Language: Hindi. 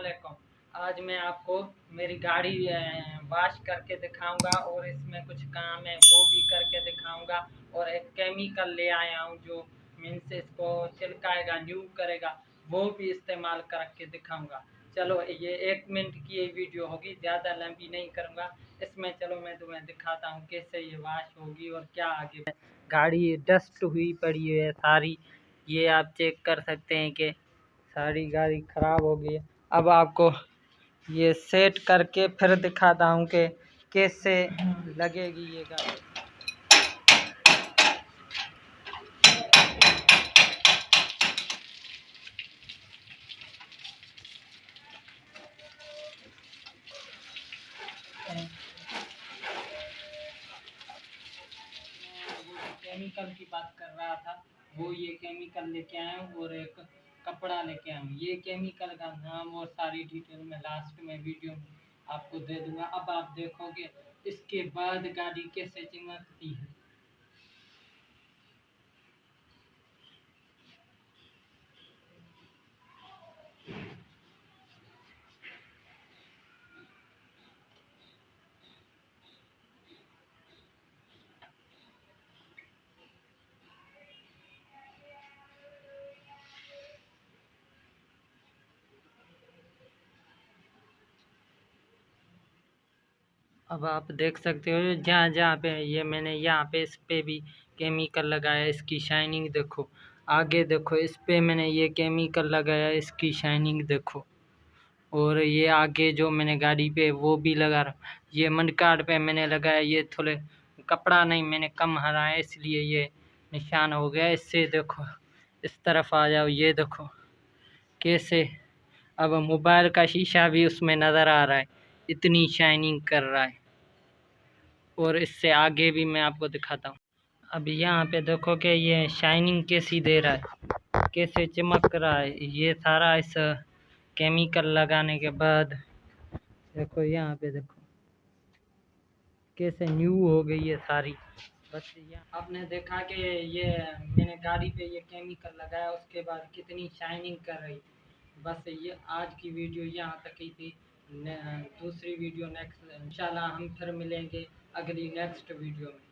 वालेकुम। आज मैं आपको मेरी गाड़ी वॉश करके दिखाऊंगा और इसमें कुछ काम है वो भी करके दिखाऊंगा। और एक केमिकल ले आया हूँ जो मीन्स इसको छिलकाएगा, न्यू करेगा, वो भी इस्तेमाल करके दिखाऊंगा। चलो ये 1 मिनट की ये वीडियो होगी, ज़्यादा लंबी नहीं करूँगा इसमें। चलो मैं तुम्हें दिखाता हूँ कैसे ये वॉश होगी और क्या आगे। गाड़ी डस्ट हुई पड़ी है सारी, ये आप चेक कर सकते हैं कि सारी गाड़ी ख़राब हो गई है। अब आपको ये सेट करके फिर दिखाता हूँ कि कैसे लगेगी ये गाड़ी। केमिकल की बात कर रहा था, वो ये केमिकल लेके आया हूँ और एक कपड़ा लेके आया हूँ। ये केमिकल का नाम और सारी डिटेल मैं लास्ट में वीडियो में आपको दे दूंगा। अब आप देखोगे इसके बाद गाड़ी कैसे चमकती है। अब आप देख सकते हो जहाँ जहाँ पे ये मैंने यहाँ पे इस पे भी केमिकल लगाया, इसकी शाइनिंग देखो। आगे देखो इस पे मैंने ये केमिकल लगाया, इसकी शाइनिंग देखो। और ये आगे जो मैंने गाड़ी पे वो भी लगा रहा, ये मडगार्ड पे मैंने लगाया। ये थोड़े कपड़ा नहीं मैंने कम हरा है इसलिए ये निशान हो गया। इससे देखो इस तरफ आ जाओ, ये देखो कैसे अब मोबाइल का शीशा भी उसमें नज़र आ रहा है, इतनी शाइनिंग कर रहा है। और इससे आगे भी मैं आपको दिखाता हूँ। अब यहाँ पे देखो कि ये शाइनिंग कैसी दे रहा है, कैसे चमक रहा है। ये सारा इस केमिकल लगाने के बाद देखो, यहाँ पे देखो कैसे न्यू हो गई है सारी। बस यहाँ आपने देखा कि ये मैंने गाड़ी पे ये केमिकल लगाया, उसके बाद कितनी शाइनिंग कर रही। बस ये आज की वीडियो यहाँ तक ही थी। दूसरी वीडियो नेक्स्ट इंशाल्लाह हम फिर मिलेंगे अगली नेक्स्ट वीडियो में।